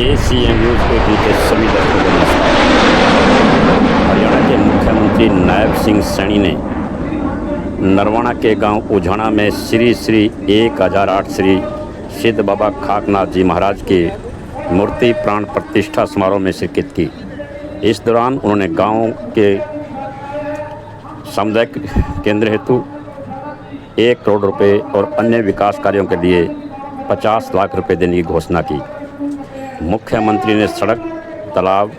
JCN news 18 के सभी दर्शकों को नमस्कार। हरियाणा के मुख्यमंत्री नायब सिंह सैनी ने नरवाना के गांव उझाना में श्री 1008 श्री सिद्ध बाबा खाकनाथ जी महाराज की मूर्ति प्राण प्रतिष्ठा समारोह में शिरकत की। इस दौरान उन्होंने गांव के सामुदायिक केंद्र हेतु 1 करोड़ रुपए और अन्य विकास कार्यों के लिए 50 लाख रुपए देने की घोषणा की। मुख्यमंत्री ने सड़क, तालाब,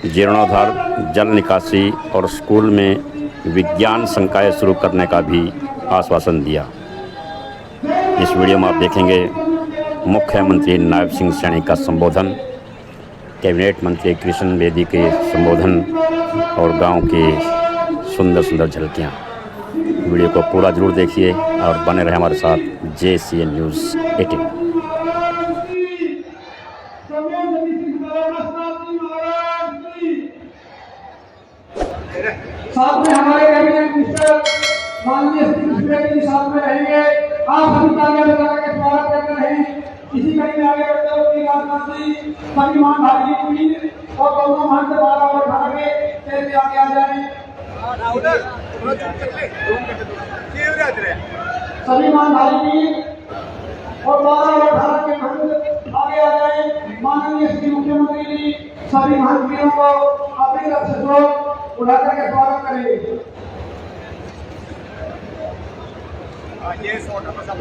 जीर्णोद्धार, जल निकासी और स्कूल में विज्ञान संकाय शुरू करने का भी आश्वासन दिया। इस वीडियो में आप देखेंगे मुख्यमंत्री नायब सिंह सैनी का संबोधन, कैबिनेट मंत्री कृष्ण बेदी के संबोधन और गांव की सुंदर सुंदर झलकियाँ। वीडियो को पूरा जरूर देखिए और बने रहे हमारे साथ JCN न्यूज़ 18। साथ में हमारे कैबिनेट मिनिस्टर माननीय श्री साथ में रहेंगे। आप सभी तालियां बजा के स्वागत करते रहें। इसी कड़ी में आगे बढ़ते हुए राजनाथ जी, सलीमान भाई जी और दोनों मान से 12 और 18 के तेज आगे आ जाएं। सलीमान भाई जी और 12 और 18 के महंत आगे आ जाएं। माननीय श्री मुख्यमंत्री जी सभी महंतियों को अपनी तरफ से उठाकर के स्वागत करेंगे।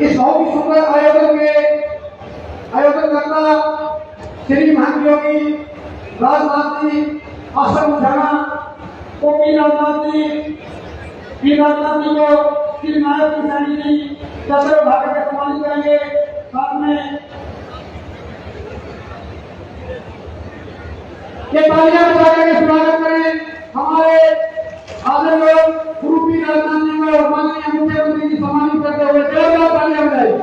इस बहुत ही सुंदर आयोजन करता श्री महंत योगी राजनाथ जी, आश्रम उझाना, ओपी राजनाथ जी, पी राजनाथ जी को श्री नायब सिंह सैनी जी चादर उठाकर के सम्मानित करेंगे। साथ में ये तालियां बजाकर के स्वागत करें हमारे आदरणीय गुरु पी राजनाथ जी को और माननीय मुख्यमंत्री जी सम्मानित करते हुए जोरदार तालियां बजाएं।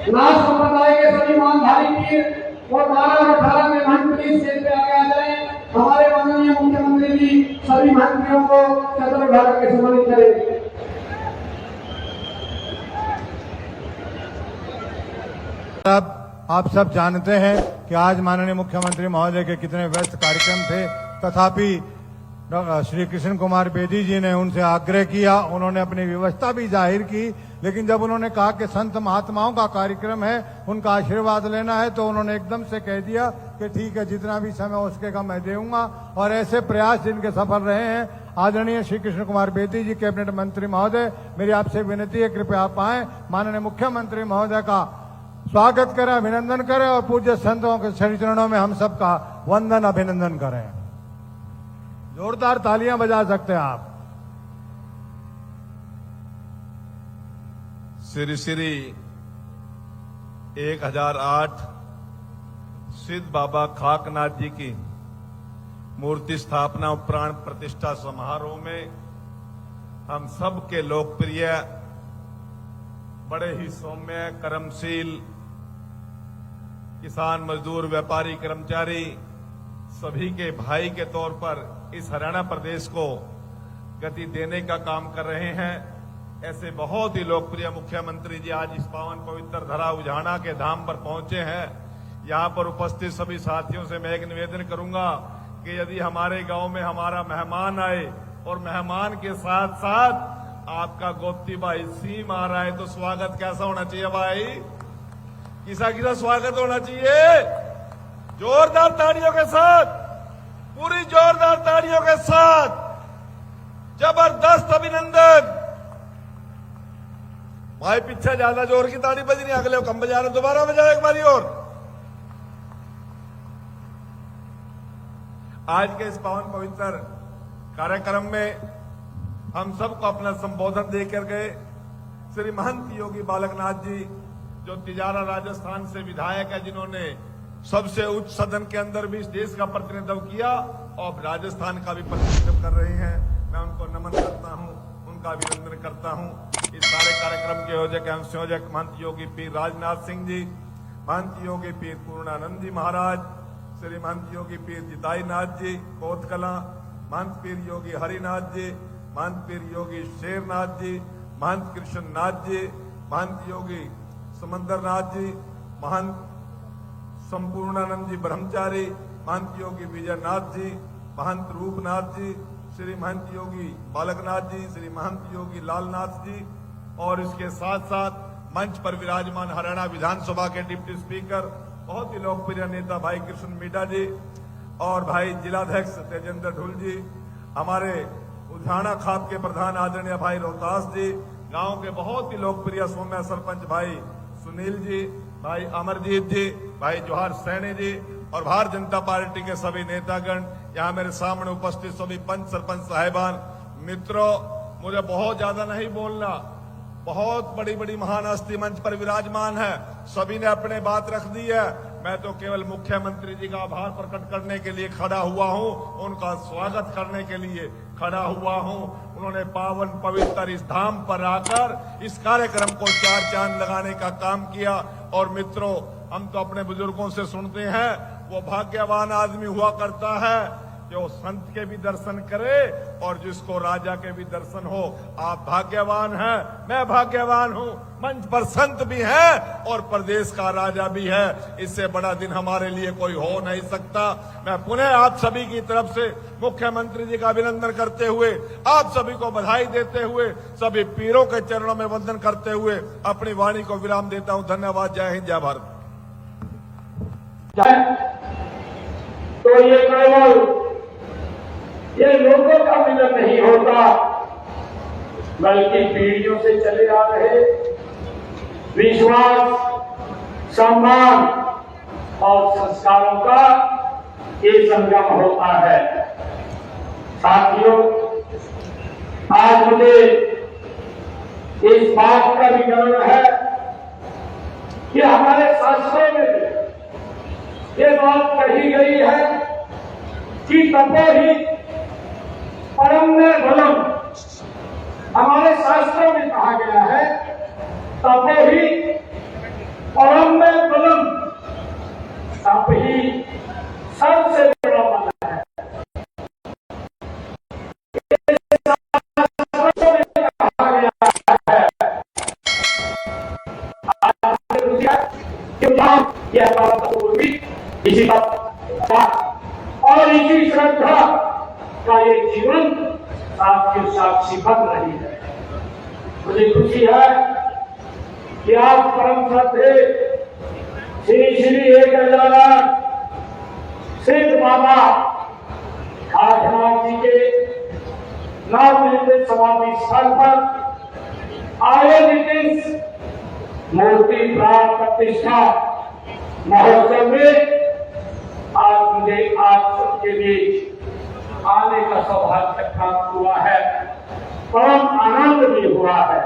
नाथ संप्रदाय के सभी मानधारी पीर और 12 और 18 के महंत स्टेज पे आगे आ जाएं। हमारे माननीय मुख्यमंत्री जी सभी महंतियों को चादर उठाकर के सम्मानित करेंगे। आप सब जानते हैं कि आज माननीय मुख्यमंत्री महोदय के कितने व्यस्त कार्यक्रम थे, तथापि श्री कृष्ण कुमार बेदी जी ने उनसे आग्रह किया, उन्होंने अपनी व्यवस्था भी जाहिर की, लेकिन जब उन्होंने कहा कि संत महात्माओं का कार्यक्रम है, उनका आशीर्वाद लेना है, तो उन्होंने एकदम से कह दिया कि ठीक है, जितना भी समय उसके का मैं दूंगा। और ऐसे प्रयास जिनके सफल रहे हैं, आदरणीय श्री कृष्ण कुमार बेदी जी कैबिनेट मंत्री महोदय, मेरी आपसे विनती है कृपया आप आए, माननीय मुख्यमंत्री महोदय का स्वागत करें, अभिनंदन करें और पूज्य संतों के चरणों में हम सबका वंदन अभिनंदन करें। जोरदार तालियां बजा सकते हैं आप। श्री 1008 सिद्ध बाबा खाकनाथ जी की मूर्ति स्थापना और प्राण प्रतिष्ठा समारोह में हम सबके लोकप्रिय, बड़े ही सौम्य, कर्मशील किसान, मजदूर, व्यापारी, कर्मचारी सभी के भाई के तौर पर इस हरियाणा प्रदेश को गति देने का काम कर रहे हैं। ऐसे बहुत ही लोकप्रिय मुख्यमंत्री जी आज इस पावन पवित्र धरा उझाना के धाम पर पहुंचे हैं। यहां पर उपस्थित सभी साथियों से मैं एक निवेदन करूंगा कि यदि हमारे गांव में हमारा मेहमान आए और मेहमान के साथ साथ आपका गोपती भाई सीम आ रहा है, तो स्वागत कैसा होना चाहिए भाई? किसा किसा स्वागत होना चाहिए? जोरदार तालियों के साथ, पूरी जोरदार तालियों के साथ, जबरदस्त अभिनंदन। भाई पीछे ज्यादा जोर की ताली बज नहीं, अगले कम बजा रहे, दोबारा बजाओ एक बारी और। आज के इस पावन पवित्र कार्यक्रम में हम सबको अपना संबोधन देकर गए श्री महंत योगी बालकनाथ जी, जो तिजारा राजस्थान से विधायक है, जिन्होंने सबसे उच्च सदन के अंदर भी इस देश का प्रतिनिधित्व किया और राजस्थान का भी प्रतिनिधित्व कर रहे हैं। मैं उनको नमन करता हूं, उनका अभिनंदन करता हूं। इस सारे कार्यक्रम के योजक एवं संयोजक महंत योगी पीर राजनाथ सिंह जी, महंत योगी पीर पूर्णानंद जी महाराज, श्री महंत योगी पीर जिताई नाथ जी कोतकला, महंत पीर योगी हरिनाथ जी, महंत पीर योगी शेरनाथ जी, महंत कृष्ण नाथ जी, महंत योगी समंदरनाथ जी, महंत संपूर्णानंद जी ब्रह्मचारी, महंत योगी विजयनाथ जी, महंत रूपनाथ जी, श्री महंत योगी बालकनाथ जी, श्री महंत योगी लालनाथ जी, और इसके साथ साथ मंच पर विराजमान हरियाणा विधानसभा के डिप्टी स्पीकर, बहुत ही लोकप्रिय नेता भाई कृष्ण मीठा जी, और भाई जिलाध्यक्ष तेजेंद्र ढुल जी, हमारे उधाना खाप के प्रधान आदरणीय भाई रोहतास जी, गांव के बहुत ही लोकप्रिय सौम्य सरपंच भाई सुनील जी, भाई अमरजीत जी, भाई जोहार सैनी जी, और भारतीय जनता पार्टी के सभी नेतागण, यहाँ मेरे सामने उपस्थित सभी पंच सरपंच साहिबान, मित्रों, मुझे बहुत ज्यादा नहीं बोलना, बहुत बड़ी बड़ी महान हस्ती मंच पर विराजमान है, सभी ने अपने बात रख दी है। मैं तो केवल मुख्यमंत्री जी का आभार प्रकट करने के लिए खड़ा हुआ हूं, उनका स्वागत करने के लिए खड़ा हुआ हूं। उन्होंने पावन पवित्र इस धाम पर आकर इस कार्यक्रम को चार चांद लगाने का काम किया। और मित्रों, हम तो अपने बुजुर्गों से सुनते हैं, वो भाग्यवान आदमी हुआ करता है जो संत के भी दर्शन करे और जिसको राजा के भी दर्शन हो। आप भाग्यवान हैं, मैं भाग्यवान हूं, मंच पर संत भी हैं और प्रदेश का राजा भी है। इससे बड़ा दिन हमारे लिए कोई हो नहीं सकता। मैं पुनः आप सभी की तरफ से मुख्यमंत्री जी का अभिनंदन करते हुए, आप सभी को बधाई देते हुए, सभी पीरों के चरणों में वंदन करते हुए अपनी वाणी को विराम देता हूं। धन्यवाद। जय हिंद, जय भारत। तो ये लोगों का मिलन नहीं होता, बल्कि पीढ़ियों से चले आ रहे विश्वास, सम्मान और संस्कारों का ये संगम होता है। साथियों, आज मुझे इस बात का भी गर्व है कि हमारे शास्त्रों में ये बात कही गई है कि तपो ही परम में बलम। हमारे शास्त्रों में कहा गया है तपो ही परम में बलम, तप ही सबसे बड़ा बल है। शास्त्रों में कहा गया है यह बात पूर्वी इसी बात और इसी श्रद्धा का एक जीवन आपके साक्षी बन रही है। मुझे खुशी है कि आप परम श्रद्धे श्री श्री 1008 सिद्ध बाबा खाटनाथ जी के नवनिर्मित समाधि स्थल पर आयोजित इस मूर्ति प्राण प्रतिष्ठा महोत्सव में आज मुझे आप सबके बीच आने का सौभाग्य प्राप्त हुआ है, परम आनंद भी हुआ है।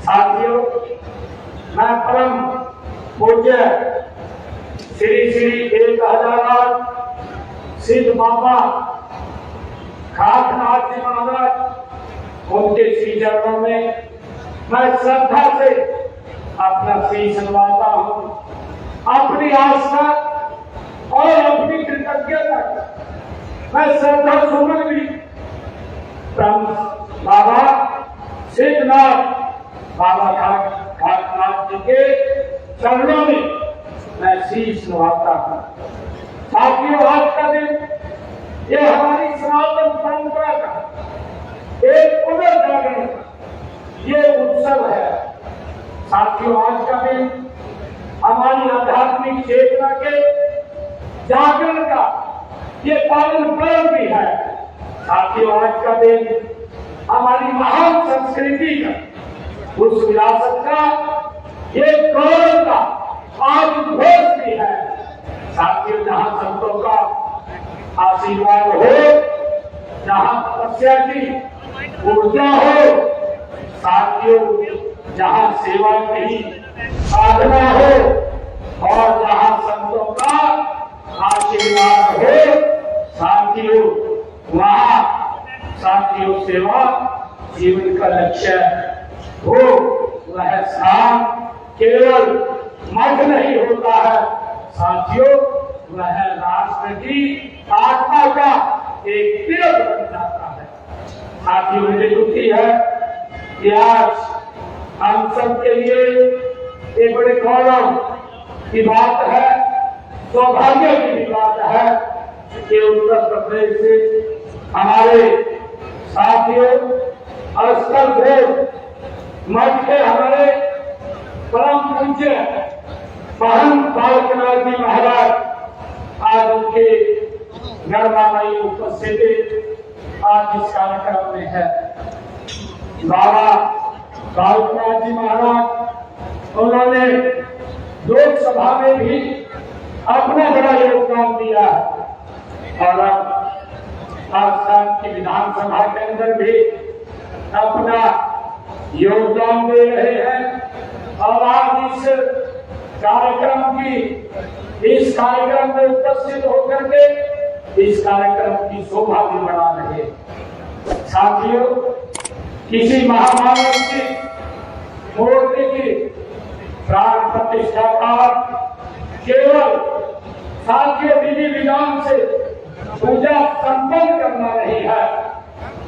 साथियों, मैं परम पूज्य श्री श्री 1008 सिद्ध बाबा खाटनाथ जी महाराज, उनके श्री चरणों में मैं श्रद्धा से अपना शीश नवाता हूं। अपनी आस्था और अपनी कृतज्ञता मैं श्रद्धा सुमन भी बाबा सिद्धनाथ बाबा खाटनाथ जी के चरणों में मैं शीश नवाता हूं। साथियों, आज का दिन ये हमारी सनातन परंपरा का एक पुनर्जागरण का ये उत्सव है। साथियों, आज का दिन हमारी आध्यात्मिक चेतना के जागरण का ये पावन पर्व भी है। साथियों, आज का दिन हमारी महान संस्कृति का, उस विरासत का, ये गौरव का आज घोष भी है। साथियों, जहां संतों का आशीर्वाद हो, जहां तपस्या की ऊर्जा हो, साथियों, जहां सेवा की साधना हो और जहां संतों का आशीर्वाद हो, साथियों, वहां साथियों सेवा जीवन का लक्ष्य हो। वह स्थान केवल मठ नहीं होता है साथियों, वह राष्ट्र की आत्मा का एक तीर्थ बन जाता है। साथियों, मुझे खुशी है कि आज हम सब के लिए एक बड़े गौरव की बात है, सौभाग्य की भी बात है कि उत्तर प्रदेश से हमारे साथियों अस्थल बोर्ड मठ के हमारे परम पूज्य महंत बालकनाथ जी महाराज आज उनके गर्भामयी उपस्थिति आज इस कार्यक्रम में है। बाबा बालकनाथ जी महाराज उन्होंने लोकसभा में भी अपना बड़ा योगदान दिया और अब राजस्थान की विधानसभा के अंदर भी अपना योगदान दे रहे हैं और आज इस कार्यक्रम में उपस्थित होकर के इस कार्यक्रम की शोभा भी बढ़ा रहे हैं। साथियों, किसी महामानव की मूर्ति की प्राण प्रतिष्ठा का केवल साथियों विधि विधान से पूजा संपन्न करना नहीं है,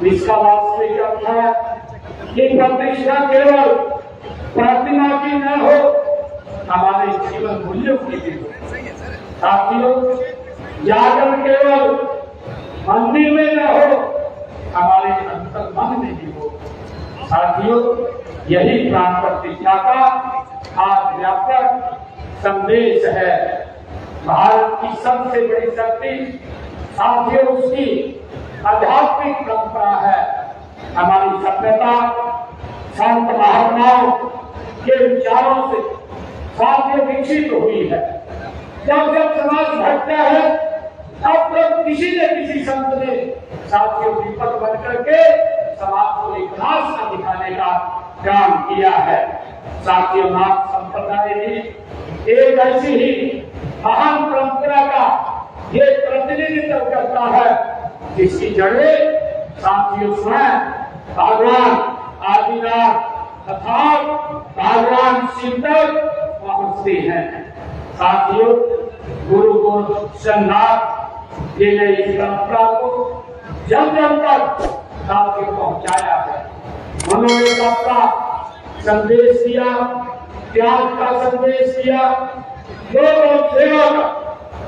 इसका वास्तविक अर्थ है कि प्रतिष्ठा केवल प्रतिमा की न हो, हमारे जीवन मूल्यों की भी हो। साथियों, जागरण केवल मंदिर में न हो, हमारे अंतर मन में भी हो। साथियों, यही प्राण प्रतिष्ठा का आज व्यापक संदेश है। भारत की सबसे बड़ी शक्ति साथियों उसकी आध्यात्मिक परंपरा है। हमारी सभ्यता संत महात्माओं के विचारों से साथियों विकसित हुई है। जब जब समाज घटता है तब तब किसी न किसी संत ने साथियों विपद बन करके समाज को एक रास्ता दिखाने का काम किया है। साथियों, नाथ संप्रदाय भी एक ऐसी ही महान परंपरा का ये प्रतिनिधित्व करता है जिसकी जड़ें साथियों स्वयं भगवान आदिनाथ अर्थात भगवान शिव तक पहुंचते हैं। साथियों, गुरु गोरक्षनाथ जी ने इस परंपरा को जन जन तक साथियों पहुंचाया है। उन्होंने सबका संदेश दिया, त्याग का संदेश दिया, लोक सेवा का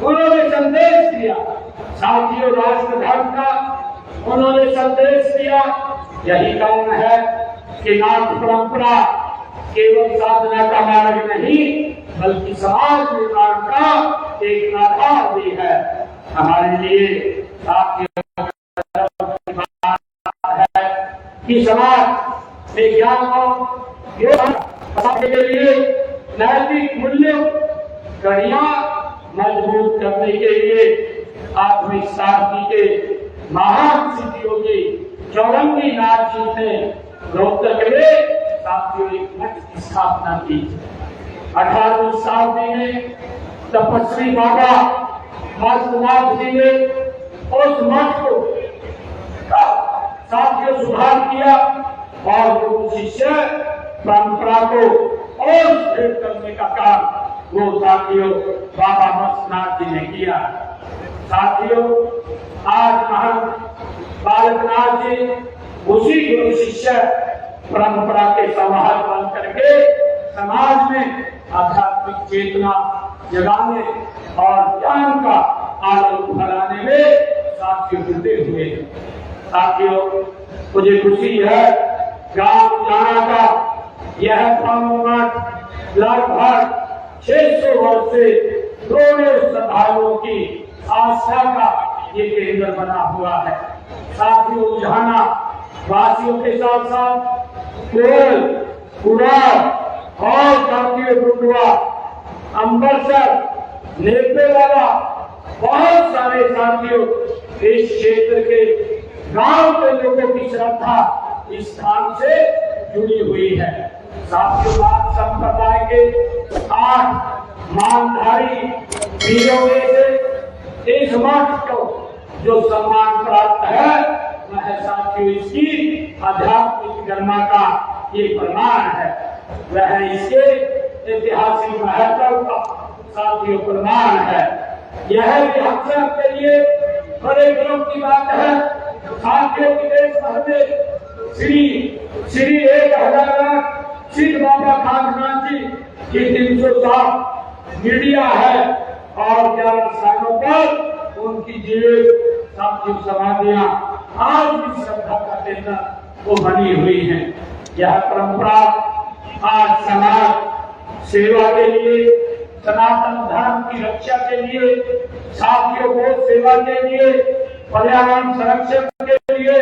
उन्होंने संदेश दिया। साथियों, राष्ट्र धर्म का उन्होंने संदेश दिया। यही कारण है कि नाथ परंपरा केवल साधना का मार्ग नहीं बल्कि समाज निर्माण का एक आधार भी है। हमारे लिए साथियों है कि समाज में ज्ञान और के लिए नैतिक मूल्यों कड़ियां मजबूत करने के लिए आत्मिक शांति के महान सिद्धियों की चौरंगी नाथ जी ने रोहतक में साथियों एक मठ की स्थापना की। 18वीं शताब्दी में तपस्वी बाबा मस्तनाथ जी ने उस मठ को साथियों सुधार किया और गुरु शिष्य परंपरा को और स्थिर करने का काम वो साथियों बाबा मस्तनाथ जी ने किया। साथियों, आज महंत बालकनाथ जी उसी गुरु शिष्य परंपरा के संवाहक बन करके समाज में आध्यात्मिक चेतना जगाने और ज्ञान का आलोक फैलाने में साथियों जुटे हुए हैं। साथियों, मुझे खुशी है गांव जाना का यह मठ लगभग 600 वर्ष से करोड़ों श्रद्धालुओं की आस्था का ये केंद्र बना हुआ है। साथियों, उलझाना वासियों के साथ साथ केरल, कुरान और साथियों गुरुद्वारा अमृतसर, नेपाल बहुत सारे साथियों इस क्षेत्र के गांव के लोगों की श्रद्धा इस स्थान से जुड़ी हुई है। साथियों, नाथ संप्रदाय के 8 मानधारी वीरों में से इस मठ को जो सम्मान प्राप्त है वह साथियों इसकी आध्यात्मिक गरिमा का ये प्रमाण है। वह इसके ऐतिहासिक महत्व का साथियों प्रमाण है। यह भी हम सब के लिए बड़े गर्व की बात है। साथियों, देश भर में श्री 1000 सिद्ध जी की 307 मीडिया है और 11 स्थानों पर उनकी जीवित साथियों समाधियां आज भी श्रद्धा का केंद्र वो बनी हुई है। यह परंपरा आज समाज सेवा के लिए, सनातन धर्म की रक्षा के लिए, साथियों को सेवा के लिए, पर्यावरण संरक्षण के लिए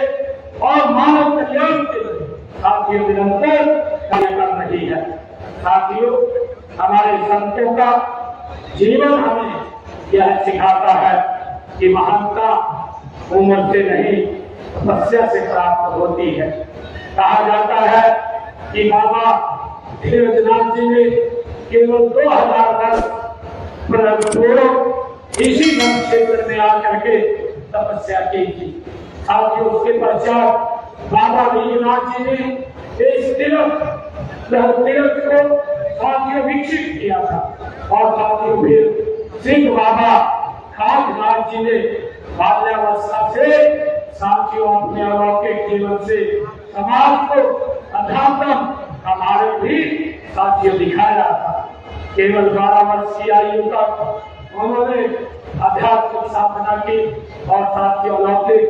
और मानव कल्याण के लिए साथियों निरंतर कार्य कर रही है। साथियों, हमारे संतों का जीवन हमें यह सिखाता है कि महानता उम्र से नहीं तपस्या से प्राप्त होती है। कहा जाता है कि बाबा धीरजनाथ जी ने केवल 2000 वर्ष पूर्व इसी वन क्षेत्र में आकर के तपस्या की थी। साथियों, उसके पश्चात बाबा नीलनाथ जी ने इस तीर्थ को साथियों विकसित किया था और साथियों फिर सिंह बाबा खाकनाथ जी ने बाल्यावस्था से साथियों अपने अलौकिक जीवन से समाज को अध्यात्म का मार्ग भी साथियों दिखाया था। केवल 12 वर्ष की आयु तक उन्होंने आध्यात्मिक साधना की और साथियों अलौकिक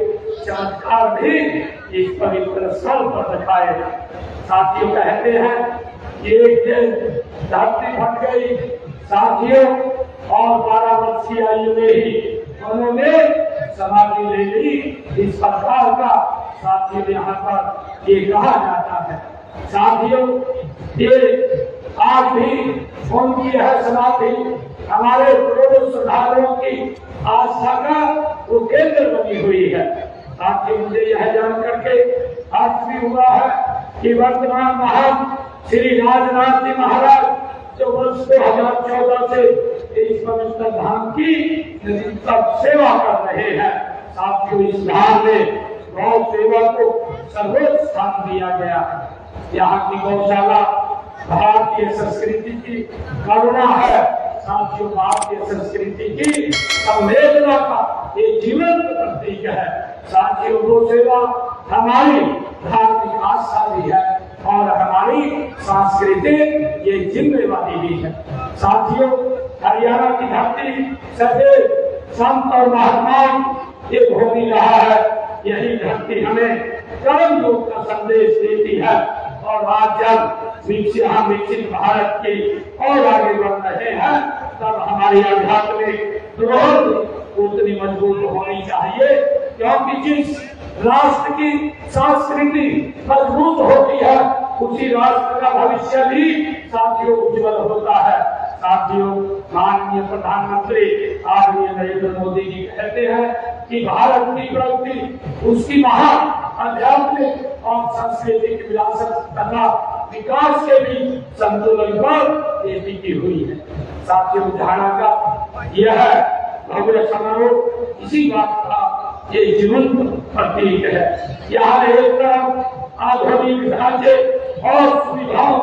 चमत्कार भी इस पवित्र स्थल पर दिखाए। साथियों कहते हैं कि एक दिन धरती फट गई साथियों और 12 वर्ष की आयु में ही उन्होंने समाधि ले ली। इस प्रकार का साथियों यहाँ पर ये कहा जाता है। साथियों, ये आज भी उनकी यह समाधि हमारे करोड़ों श्रद्धालुओं की आस्था का वो केंद्र बनी हुई है। साथियों, मुझे यह जान करके हर्ष भी हुआ है कि वर्तमान महान श्री राजनाथ जी महाराज जो वर्ष 2014 से इस पवित्र धाम की निरंतर सेवा कर रहे हैं। साथियों, इस धाम में गौ सेवा को सर्वोच्च स्थान दिया गया है। यहाँ की गौशाला भारतीय संस्कृति की करुणा है। साथियों, भारतीय संस्कृति की संवेदना का ये जीवंत प्रतीक है। साथियों, गौ सेवा हमारी धार्मिक आस्था भी है और हमारी सांस्कृतिक ये जिम्मेवारी भी है। साथियों, हरियाणा की धरती सदैव संत और महात्माओं ये भूमि रहा है। यही धरती हमें कर्म योग का संदेश देती है और आज जब हम विकसित भारत के और आगे बढ़ रहे हैं तब हमारी आध्यात्मिक धरोहर उतनी मजबूत होनी चाहिए, क्योंकि जिस राष्ट्र की संस्कृति मजबूत होती है उसी राष्ट्र का भविष्य भी साथियों उज्जवल होता है। साथियों, माननीय प्रधानमंत्री आदरणीय नरेंद्र मोदी जी कहते हैं कि भारत की प्रगति उसकी महान आध्यात्मिक और सांस्कृतिक विरासत तथा विकास के भी संतुलन पर टिकी हुई है। साथियों, झाड़ा का यह भव्य समारोह इसी बात का ये जीवंत प्रतीक है। यहाँ एक तरफ आधुनिक ढांचे और सुविधाओं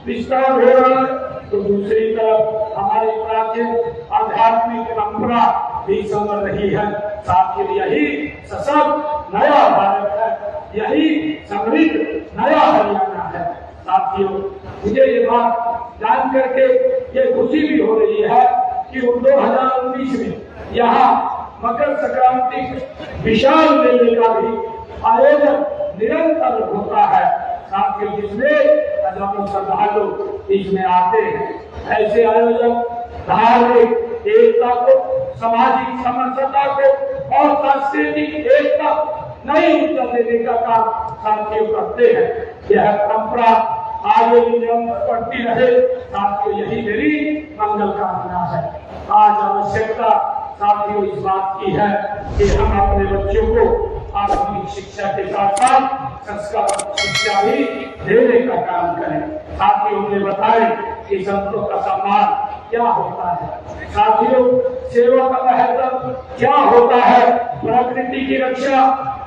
विस्तार हो रहा है तो दूसरी तरफ हमारी प्राचीन आध्यात्मिक परंपरा भी संवर रही है। साथियों, यही सशक्त नया भारत है, यही समृद्ध नया हरियाणा है। साथियों, मुझे ये बात जान करके ये खुशी भी हो रही है कि 2019 में यहाँ मकर संक्रांति विशाल मेले का भी आयोजन निरंतर होता है। साथियों, जिसमें हजारों श्रद्धालु इसमें आते हैं। ऐसे आयोजन धार्मिक एकता को, सामाजिक समरसता को और सांस्कृतिक एकता नई ऊर्जा देने का काम साथियों करते हैं। यह परंपरा आगे भी निरंतर बढ़ती रहे। साथियों, यही मेरी मंगल कामना है। आज आवश्यकता साथियों इस बात की है कि हम अपने बच्चों को आधुनिक शिक्षा के साथ साथ संस्कार शिक्षा भी देने का काम करें। साथियों, ने बताए कि संतों का सम्मान क्या होता है। साथियों, सेवा का महत्व क्या होता है, प्रकृति की रक्षा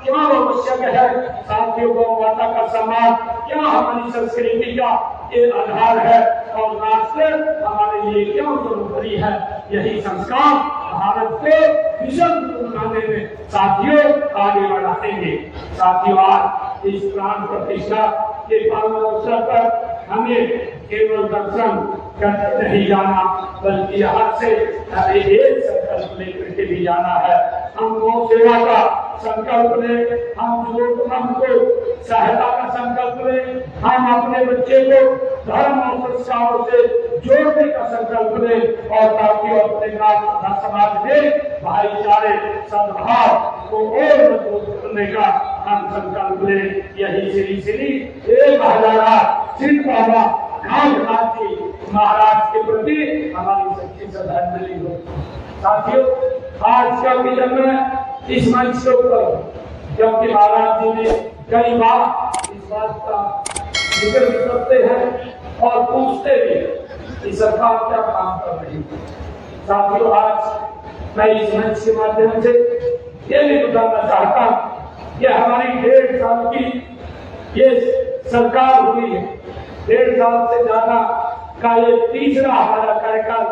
क्या आवश्यक है। साथियों, गौ माता का सम्मान क्या हमारी संस्कृति का ये आधार है और राष्ट्र हमारे लिए क्यों जरूरी है। यही संस्कार भारत के विजन बनाने में साथियों आगे बढ़ाएंगे। साथियों, आज इस प्राण प्रतिष्ठा के पावन अवसर पर हमें केवल दर्शन करके नहीं जाना, बल्कि यहाँ से हमें एक संकल्प लेकर के भी जाना है। हम गौ सेवा का संकल्प लें, हम जरूरतमंद को सहायता का संकल्प लें, हम अपने बच्चे को धर्म और संस्कारों से जोड़ने का संकल्प लें और ताकि अपने गांव तथा समाज में भाईचारे सद्भाव को और मजबूत करने का हम संकल्प लें। यही श्री श्री 1008 सिद्ध बाबा नाथ जी महाराज के प्रति हमारी सच्ची श्रद्धांजलि हो। साथियों, आज का विजन में इस मंच के ऊपर, क्योंकि महाराज जी ने कई बार इस बात का जिक्र भी करते हैं और पूछते भी कि सरकार क्या काम कर रही है। साथियों, आज मैं इस मंच के माध्यम से ये भी बताना चाहता हूं कि हमारी 1.5 साल की ये सरकार हुई है। 1.5 साल से ज्यादा का ये तीसरा हमारा कार्यकाल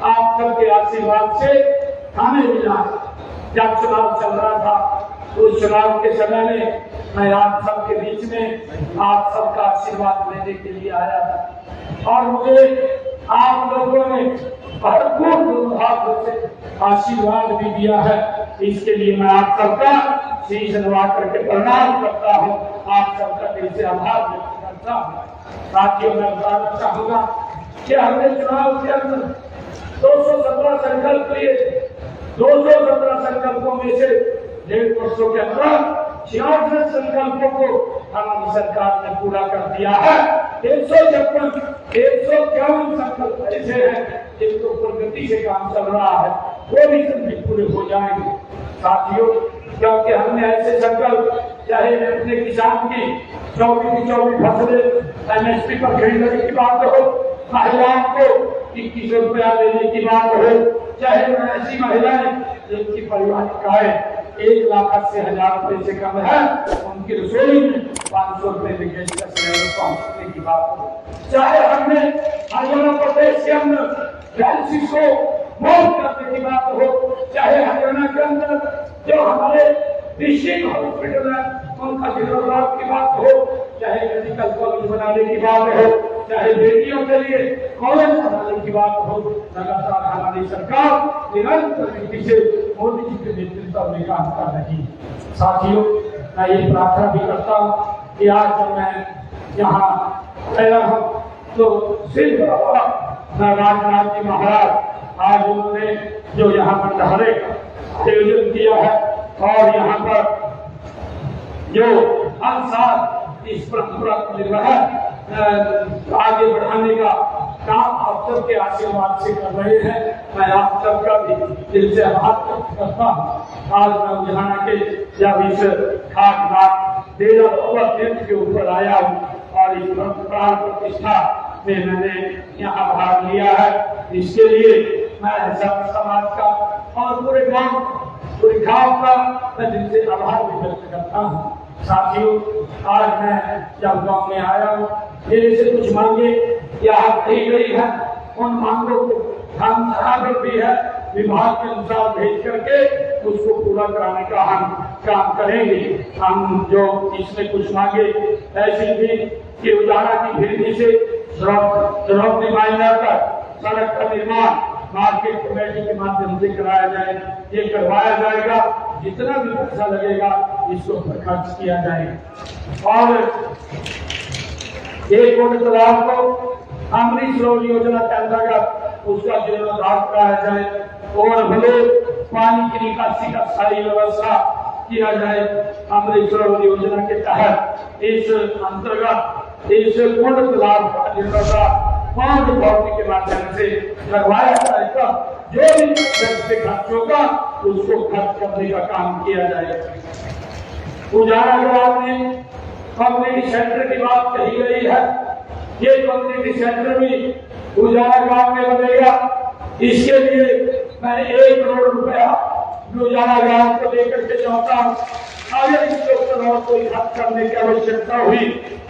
आप सबके आशीर्वाद से हमें मिला। जब चुनाव चल रहा था, उस चुनाव के समय में मैं आप सबके बीच में आप सबका आशीर्वाद लेने के लिए आया था और मुझे आप लोगों ने भरपूर भाव से आशीर्वाद भी दिया है। इसके लिए मैं आप सबका शीश नवा करके प्रणाम करता हूँ, आप सबका दिल से आभार व्यक्त करता हूँ। साथियों, मैं बताना चाहूंगा कि हमने चुनाव के अंदर 217 संकल्प लिए। 217 संकल्पों में से 1.5 वर्षों के अंदर 66 संकल्पों को हमारी सरकार ने पूरा कर दिया है। 151 संकल्प ऐसे हैं जिनको प्रगति से काम चल रहा है, वो भी जल्दी पूरे हो जाएंगे। साथियों, क्योंकि हमने ऐसे संकल्प, चाहे अपने किसान की 24 फसलें MSP पर खरीदने की बात हो, महिलाओं को 2100 रुपया देने की बात हो, चाहे ऐसी महिलाएं जिनकी पारिवारिक आय 1,80,000 रुपए से कम है, उनकी रसोई में 500 रुपए में गैस का सिलेंडर पहुंचने की बात हो, चाहे हमने हरियाणा प्रदेश के अंदर डायलिसिस को मुफ्त करने की बात हो, चाहे हरियाणा के अंदर जो हमारे डिस्ट्रिक्ट हॉस्पिटल है उनका जीर्णोद्धार की बात हो, चाहे मेडिकल कॉलेज बनाने की बात हो, चाहे बेटियों के लिए कॉलेज बनाने की बात हो, लगातार हमारी सरकार निरंतर नीति से मोदी जी के नेतृत्व में काम कर रही है। साथियों, मैं ये प्रार्थना भी करता हूँ कि आज जब मैं यहाँ आया हूँ तो सिर्फ राजनाथ जी महाराज आज उन्होंने जो यहाँ भंडारे का आयोजन किया है और यहाँ पर जो हर साल इस परंपरा को निर्वाह आगे बढ़ाने का काम आप सबके आशीर्वाद से कर रहे हैं, मैं आप सबका भी दिल से आभार व्यक्त करता हूँ। आज मैं लुधियाना के जब इस खास डेरा बाबा तीर्थ के ऊपर आया हूँ और इस प्राण प्रतिष्ठा में मैंने यहाँ भाग लिया है, इसके लिए मैं सब समाज का और पूरे गांव का मैं दिल से आभार भी व्यक्त करता हूँ। साथियों, आज मैं जब गांव में आया हूँ, मेरे से कुछ मांगे यहाँ कही गई है, उन मांगों को हम आगे भी है विभाग के अनुसार भेज करके उसको पूरा कराने का हम काम करेंगे। हम जो इसमें कुछ मांगे ऐसी थी कि उजाला की भेदी से द्रौपदी माइनर तक सड़क का निर्माण मार्केट कमेटी के माध्यम से कराया जाए, ये करवाया जाएगा। जितना भी पैसा लगेगा इसको खर्च किया जाएगा और एक तालाब को अमृत सरोवर योजना के अंतर्गत उसका जीर्णोद्धार कराया जाए और भले पानी की निकासी का स्थायी व्यवस्था किया जाए। अमृत सरोवर योजना के तहत इस अंतर्गत इस पूर्ण तालाब का जीर्णोद्धार पांच भौतिक के माध्यम से लगवाया जाएगा। जो भी से खर्च होगा उसको खर्च करने का काम किया जाएगा। उजाला ग्राम में कम्युनिटी सेंटर की बात कही गई है, ये कम्युनिटी सेंटर भी उजाला ग्राम में बनेगा। इसके लिए मैं 1 करोड़ रुपया उजाला ग्राम को लेकर के जाता हूँ। अगर इसके ऊपर और कोई खर्च करने की आवश्यकता हुई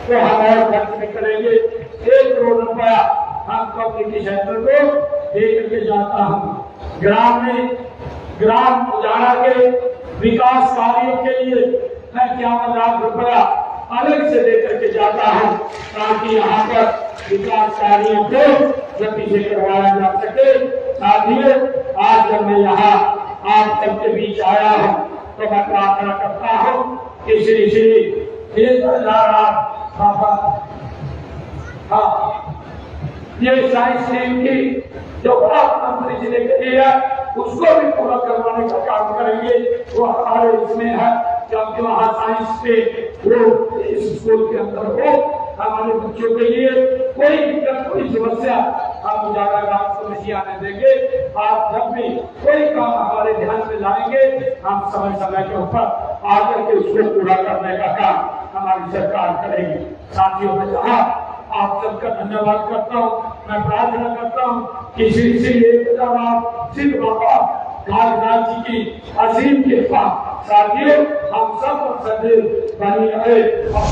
तो हम और खर्च में करेंगे। 1 करोड़ रुपया हम कम्युनिटी सेंटर को लेकर के जाता हूँ। ग्राम उजाला के विकास कार्यों के लिए मैं 51 लाख रुपया अलग से लेकर के जाता हूँ ताकि यहाँ पर विकास कार्यों को गति से करवाया जा सके। साथियों, आज जब मैं यहाँ आप सबके बीच आया हूँ तो मैं प्रार्थना करता हूँ कि श्री श्री ये साइंस टीम की जो मंत्री जी ने कही है उसको भी पूरा करवाने का काम करेंगे। वो हमारे इसमें है क्योंकि वहाँ साइंस पे वो इस स्कूल के अंदर हो हमारे बच्चों के लिए कोई दिक्कत कोई समस्या हम उजाला गांव को नहीं आने देंगे। आप जब भी कोई काम हमारे ध्यान में लाएंगे हम समय समय के ऊपर आकर के उसको पूरा करने का काम हमारी सरकार करेगी। साथियों में कहा आप सबका धन्यवाद करता हूँ। मैं प्रार्थना करता हूँ कि श्री श्री सिद्ध बाबा कागनाथ जी की असीम कृपा साथियों हम सब सदैव बनी रहे। और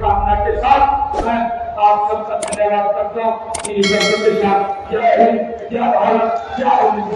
कामना के साथ मैं आप सबका धन्यवाद करता हूँ। जय हिंद, जय भारत, जय हिंद।